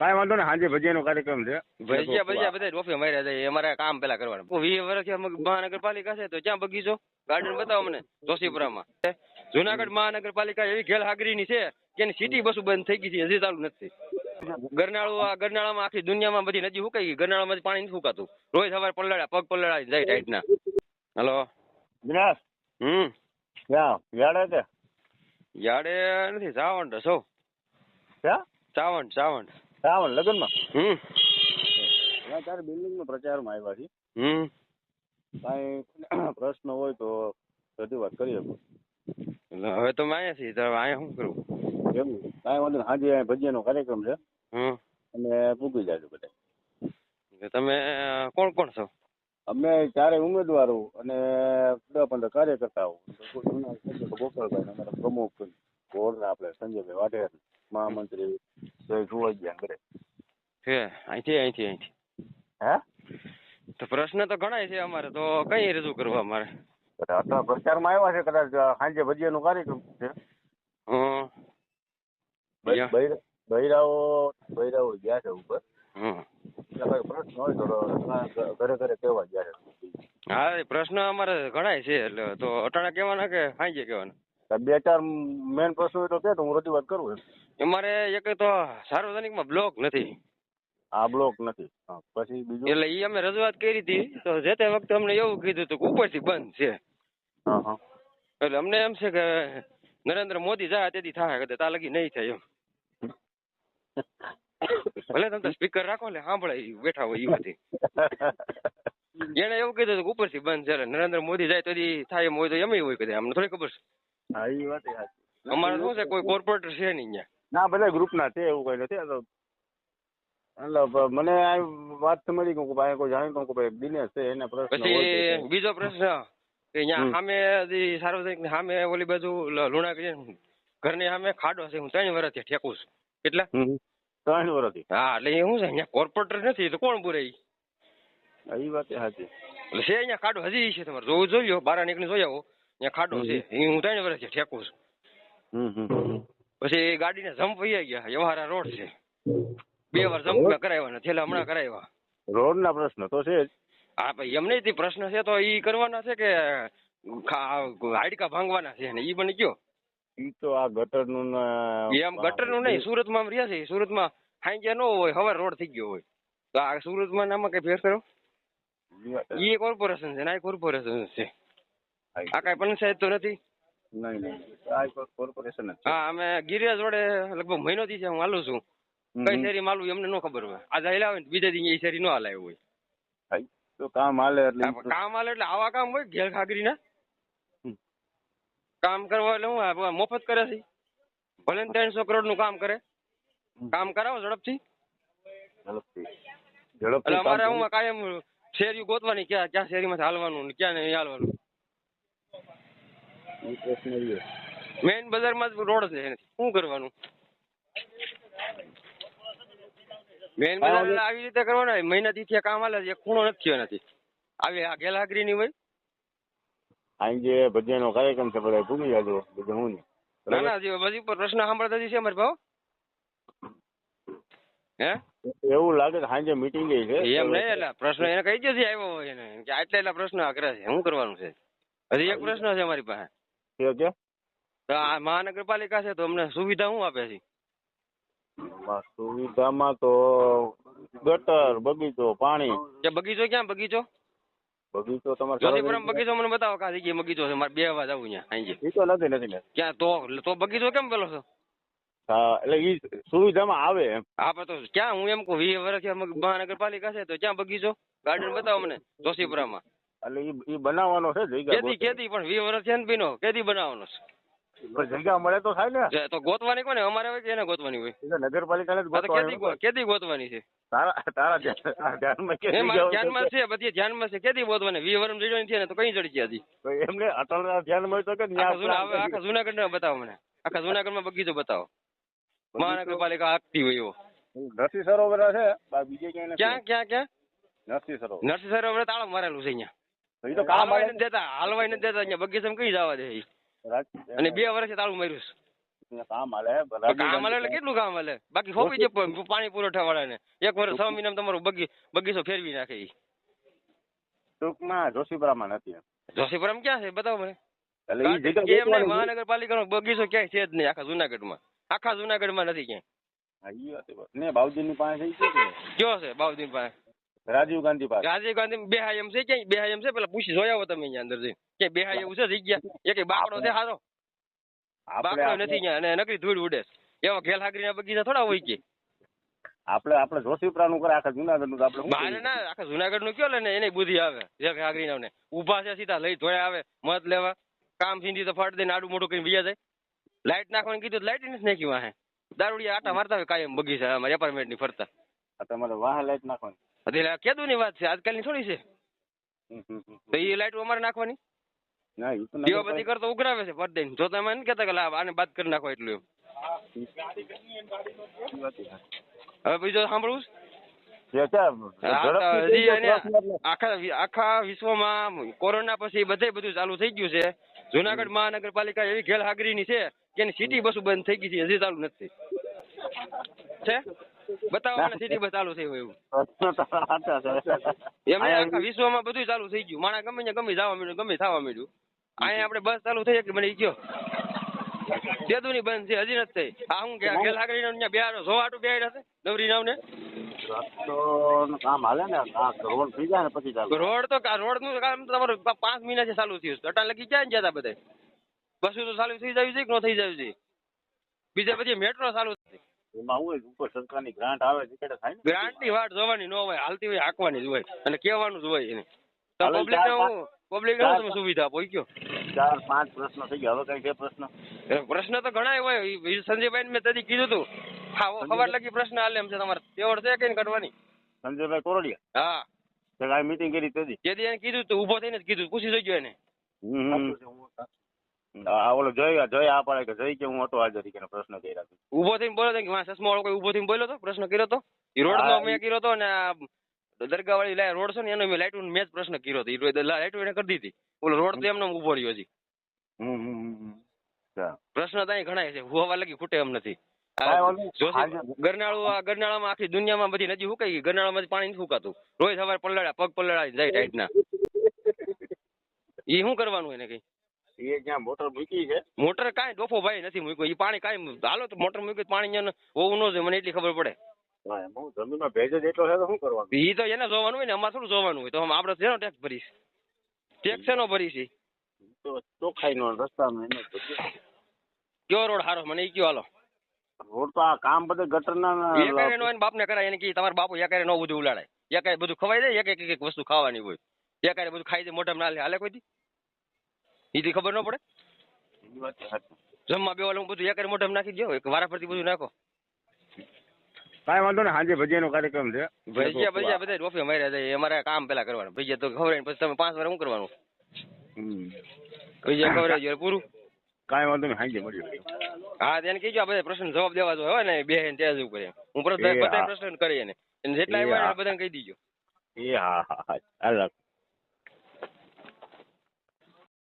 કાંઈ વાંધો નહીં, સાંજે ભજીયાનો કાર્યક્રમ છે. ભજીયા ભજીયા બધા રોફે માર્યા જાય. અમારે કામ પેલા કરવાનું. 20 વર્ષથી મહાનગરપાલિકા છે તો ક્યાં બગીચો ગાર્ડન બતાવો મને જોશીપુરામાં. જુનાગઢ મહાનગરપાલિકા એવી ગેરહાજરીની છે કે એની સિટી બસો બંધ થઈ ગઈ છે, હજી ચાલુ નથી. ગરનાળામાં આખી દુનિયામાં બધી નદી સુકાઈ ગઈ, ગરનાળામાંથી પાણી નથી સુકાતું. રોજ સવારે પલળ્યા પગ પલળાય જાય ટાઈટના. હલો દિનેશ, ક્યાં યાડે છે? યાડે નથી, ચાવંડ સૌ ક્યાં? ચાવંડ ચાવંડ શ્રાવણ લગ્નમાં. ત્યાં તારે બિલ્ડિંગનો પ્રચારમાં આવ્યા છે. કાંઈ પ્રશ્ન હોય તો રજૂઆત કરી શકો. હવે તો અહીંયા છીએ તો અહીંયા શું કરવું? એવું કાંઈ વાંધો નહીં, સાંજે ભજીયાનો કાર્યક્રમ છે અને પૂકી જાજો બધા. તમે કોણ કોણ છો? અમે 4 ઉમેદવારો અને 10-15 કાર્યકર્તાઓ. ગોપાલભાઈ અમારા પ્રમુખ ગોળના આપણે સંજયભાઈ વાઢેર, મહામંત્રી જય સુવૈયા કરે છે અહીંથી. હે તો પ્રશ્ન તો ઘણા છે અમારે, તો કઈ રજૂ કરવા અમારે? અત્યારે પ્રચારમાં આવ્યા છે, કદાચ સાંજે ભજીયાનો કાર્યક્રમ છે. બૈરાઓ ગયા છે ઉપર. પ્રશ્ન હોય તો ઘરે ઘરે કહેવા ગયા છે. હા, પ્રશ્ન અમારે ઘણા છે, એટલે તો અટાણા કહેવાના કે સાંજે કહેવાના? 2-4 મેન પ્રશ્ન હોય તો કે તો હું રજૂઆત કરું. અમારે એક તો સાર્વજનિકમાં બ્લોક નથી. આ બ્લોક નથી, પછી બીજું એટલે ઈ અમે રજૂઆત કરી હતી તો જે તે વખતે અમને એવું કીધું હતું કે ઉપરથી બંધ છે. એટલે અમને એમ છે કે નરેન્દ્ર મોદી જાય તેથી થાય, કદાચ તા લગી નહીં થાય એમ. ભલે તમે સ્પીકર રાખો એટલે સાંભળે બેઠા હોય એ બધી. એને એવું કીધું હતું કે ઉપરથી બંધ છે, નરેન્દ્ર મોદી જાય તો થાય એમ હોય તો એમ હોય કદાચ, અમને થોડી ખબર છે. હા, એ વાત અમારે શું છે, કોઈ કોર્પોરેટર છે નહીં અહીંયા. ના, બધા ગ્રુપના છે, એવું કઈ નથી. એટલે મને આ વાત મળી કે ભાઈ કોઈ જાણીતો કે ભાઈ દિનેશ છે એને પ્રશ્ન. પછી બીજો પ્રશ્ન કે અહીંયા સામે સાર્વજનિક સામે ઓલી બાજુ લુણા ઘરની સામે ખાડો છે, હું 3 વર્ષથી ઠેકું છું. કેટલા? 3 વર્ષથી. હા, એટલે એ શું છે, અહીંયા કોર્પોરેટર નથી તો કોણ પૂરે? એ વાત સાચી. એટલે છે અહીંયા ખાડો હજી છે, તમારે જોવું જોઈ લો, બહાર નીકળી જોઈ આવો, અહીંયા ખાડો છે, એ હું 3 વર્ષથી ઠેકું છું. પછી ગાડીને જમ્પ વહી ગયા, વ્યવહાર રોડ છે, 2 વાર જમ્પ કરાવ્યા નથી, એટલે હમણાં કરાવ્યા. રોડ ના પ્રશ્ન તો છે જ. હા ભાઈ, એમ નહીં પ્રશ્ન છે તો ઈ કરવાના છે કે હાડકા ભાંગવાના છે ને ઈ બની ગયો. ઈ તો આ ગટર નું એમ ગટર નું નહીં, સુરતમાં રહ્યા છે, સુરતમાં હાંજે ન હોય હવે રોડ થઈ ગયો હોય તો આ સુરતમાં નામાં કઈ ફેર કરો? ઈ કોર્પોરેશન છે ને આ કોર્પોરેશન છે, આ કઈ પંચાયત તો નથી. કોર્પોરેશન. હા, અમે ગિરિરાજ રોડે લગભગ મહિનો થી હું હાલું છું. કઈ શેરી માલું એમને ન ખબર હોય, આજે હાલ્યા હોય ને બીજા દી એ શેરી ન હાલાયું હોય. તો કામ હાલે એટલે આવા કામ હોય ગેરખાગરી ના કામ કરવા એટલે હું મફત કરે છે. ભલે 300 કરોડ નું કામ કરે, કામ કરાવો ઝડપથી. એટલે અમારે હું કાયમ શેરી ગોતવાની, ક્યાં શેરીમાંથી હાલવાનું ક્યાં નહીં હાલવાનું. મેઇન બજારમાં રોડ છે, શું કરવાનું? મેઇન બજાર આવી રીતે કરવાનું. મહિનાથી કામ હાલે છે, એક ખૂણો નથી થયો નથી. આવી આ ગેરહાજરી ની હોય. આજે ભજીયાનો કાર્યક્રમ છે, બધા ભૂલી જાજો, બીજું હું નહીં. ના ના, બધી પ્રશ્ન સાંભળતા છે અમારે ભાવ. હે એવું લાગે કે સાંજે મીટિંગ છે એમ નહીં, એટલે પ્રશ્ન એને કઈ જશે આવ્યો હોય એને કે આટલા પ્રશ્ન કરે છે, શું કરવાનું છે? હજી એક પ્રશ્ન છે અમારી પાસે. તો આ મહાનગરપાલિકા છે તો અમને સુવિધા શું આપે છે? સુવિધામાં તો ગટર, બગીચો, પાણી. કે બગીચો ક્યાં? બગીચો તમારે જોશીપુરામાં બગીચો મને બતાવો, કા જગ્યાએ બગીચો છે? મારે 2 વાર જવું અહીંયા. એ તો નથી ક્યાં? તો બગીચો કેમ પેલો છો? એટલે ઈ સુવિધામાં આવે એમ. હા, પણ તો ક્યાં? હું એમ કહું 20 વર્ષથી મહાનગરપાલિકા છે તો ક્યાં બગીચો ગાર્ડન બતાવો મને જોશીપુરામાં. એટલે ઈ બનાવવાનો છે જગ્યા. કેદી પણ 20 વર્ષ છે ને પીનો કેદી બનાવવાનો છે? જગ્યા મળે તો થાય ને. તો ગોતવાની કોને? અમારે હોય કે એને ગોતવાની હોય? નગરપાલિકાને કેદી ગોતવાની છે? તારા ધ્યાનમાં છે, બધી ધ્યાનમાં છે. કેદી ગોતવાની? 20 વર્ષ જડવાની છે ને તો કઈ જડી ગયા હતી એમને અટલ ધ્યાનમાં તો કે આખા જુનાગઢ ને બતાવો મને, આખા જુનાગઢ માં બગીચો બતાવો મહાનગરપાલિકા આપતી હોય એવો. નરસિંહ સરોવર છે બીજે ક્યાં? નરસિંહ સરોવર તાળા મારેલું છે અહીંયા. હાલવાય નથી દેતા અહીંયા બગીચામાં કઈ જવા દે. અને 2 વર્ષે તાળું માર્યું છે. અહીંયા કામ હાલે કામ હાલે એટલે કેટલું કામ હાલે? બાકી હોપી છે પાણી પુરવઠા વાળાને 1 વર્ષ 6 મહિનામાં તમારું બગીચો ફેરવી નાખે ઈ. ટૂંકમાં જોશીપુરામાં નથી. જોશીપુરામાં ક્યાં છે બતાવો મને. એટલે ઈ જગ્યા કેમ નહીં? વેચવાની મહાનગરપાલિકાનો બગીચો ક્યાંય છે જ નહીં આખા જુનાગઢમાં નથી ક્યાંય. હા, ઈ વાત બરાબર. ને બાઉદીનની પાસે થઈ ગયું છે. કયો છે બાઉદીન પાસે? રાજીવ ગાંધી પાસે. રાજીવ ગાંધી બેહાય એમ છે ક્યાંય? બેહાય એમ છે પેલા પૂછી જોયા હો તમે અહીંયા અંદર જઈને ક્યાંય બેહાય એવું છે જગ્યા? એક બાકડો છે સારો બાકડો નથી અહીંયા અને નકરી ધૂળ ઉડે એવા ઘેલહાગરીના બગીચા થોડા હોય કે આપણે જોશીપુરાનું કરે આખા જુનાગઢનું તો આપણે શું બહાર કરીએ? ના આખા જુનાગઢનું કયો લે ને એને બુદ્ધિ આવે ઘેલહાગરીના ને ઊભા છે સીધા લઈ ધોયા આવે મત લેવા કામ સીધી તો ફાટ દઈને આડું મોટું કરીને વિયા જાય. લાઈટ નાખવાનું કીધું લાઈટ નથી નાખી વાહે દારૂડિયા આટા મારતા હોય કાયમ બગીચા અમારી એપાર્ટમેન્ટની ફરતા. આ તમારે વાહ લાઈટ નાખવાની. એટલે કેદુની વાત છે આજકાલની થોડી છે. તો એ લાઈટ અમારે નાખવાની ના ઈ તો દીવાબત્તી કરતો ઉઘરાવે છે પર દઈને જો તમે નથી કહેતા કે લાવ આને બાદ કરી નાખો એટલું એમ. હવે બીજું સાંભળવું આખા વિશ્વમાં કોરોના પછી બધું ચાલુ થઈ ગયું છે. જુનાગઢ મહાનગરપાલિકા એવી ગેરહાજરીની છે કે એની સિટી બસો બંધ થઈ ગઈ છે હજી ચાલુ નથી છે. બતાવો મને સિટી બસ ચાલુ થઈ હોય એવું. એમને આખા વિશ્વમાં બધું ચાલુ થઈ ગયું માણસ ગમે ને ગમે જવા માંડ્યું ગમે થવા માંડ્યું. અહીંયા આપણે બસ ચાલુ થઈ કે મને ગયો તેદુની બંધ છે હજી નથી થઈ. આ હું ગેરહાજરી બિહાર જોવાટું બિહાર હશે નવરી નાવને કામ હાલે ને રોડ થઈ જાય ને પછી ચાલુ. રોડ નું કામ તો તમારું 5 મહિનાથી ચાલુ થયું છે. અટાણ લગી ક્યાં જતા બધા બસો તો ચાલુ થઈ જાય છે કે ન થઈ જાય છે. બીજા પછી મેટ્રો ચાલુ થઈ એમાં હોય ઉપર સરકારની ગ્રાન્ટ આવે છે કે થાય ને ગ્રાન્ટ ની વાટ જોવાની ન હોય હાલતી હોય હાંકવાની જ હોય અને કહેવાનું જ હોય એને. પબ્લિક તમે સુવિધા આપો કયો 4-5 પ્રશ્નો થઈ ગયા હવે કઈ છે પ્રશ્ન તો ઘણા હોય. સંજયભાઈ મેં તદી કીધું હતું હા ખબર લગી પ્રશ્ન હાલે એમ છે તમારે તેવડ છે કઈ કાઢવાની. સંજયભાઈ કોરડિયા હા મીટિંગ કરી તેથી એને કીધું તું ઉભો થઈને જ કીધું પૂછી જોઈજો એને. ઓલો જોઈ આ પડે કે જોઈ કે હું હતો હાજર કે પ્રશ્ન કર્યા ઉભો થઈને બોલો કે ચશ્મા વાળો કોઈ ઉભો થઈને બોલ્યો હતો પ્રશ્ન કર્યો હતો એ રોડ નો મેં કર્યો હતો અને દરગાહ વાળી રોડ છે ને એનો મેં લાઈટ મેં જ પ્રશ્ન કર્યો હતો લાઈટ એને કરી દીધી ઓલો રોડ તો એમને ઉભો રહ્યો હજી. પ્રશ્ન તો અહીં ઘણા છે હોવા લગી ખૂટે એમ નથી. ગરનાળામાં આખી દુનિયામાં બધી નદી સુકાઈ ગઈ ગરનાળામાં પાણી નથી સુકાતું રોજ સવારે પલળ્યા પગ પલળાય જાય ટાઈટ ના એ શું કરવાનું એને કઈ એ જ્યાં મોટર મૂકી છે મોટર કાંઈ ડોફો ભાઈ નથી મૂક્યો એ પાણી કાંઈ હાલો તો મોટર મૂકી પાણી હોવું ન જોઈએ મને એટલી ખબર પડે. જમીનમાં ભેજ જ એટલો છે તો શું કરવાનું એ તો એને જોવાનું હોય ને અમારે થોડું જોવાનું હોય તો આપણે શેનો ટેક્સ ભરીશ ટેક્સ શેનો ભરીશ ચોખ્ખાઈ નો રસ્તાનો કયો રોડ સારો મને એ કયો હાલો રોડ તો આ કામ બધે ગટરના બાપને કરાય એને કે તમારા બાપુ એકારે નો બધું ઉલાડાય એકારે બધું ખવાઈ જાય એક વસ્તુ ખાવાની હોય એકારે બધું ખાઈ દે મોઢામાં ના લે હાલે કોઈ દી એથી ખબર ન પડે. જમવા બેવાળું બધું એકારે મોઢામાં નાખી દો એક વારા ફરતી બધું નાખો કાંઈ વાંધો ને સાંજે ભજીયાનો કાર્યક્રમ છે ભજીયા બધા રોફે માર્યા જાય અમારે કામ પેલા કરવાનું ભજીયા તો ખવડાય પછી તમે 5 વાર શું કરવાનું ભજીયા ખવડાવી પૂરું. કાંઈ વાંધો નહીં સાંજે મળ્યું. હા તેને કીધું આ બધા પ્રશ્ન જવાબ દેવા જો હોય ને બે ત્યાં જવું કરે હું બધા પ્રશ્ન કરી એને જેટલા આવ્યા બધાને કહી દીજો. એ હા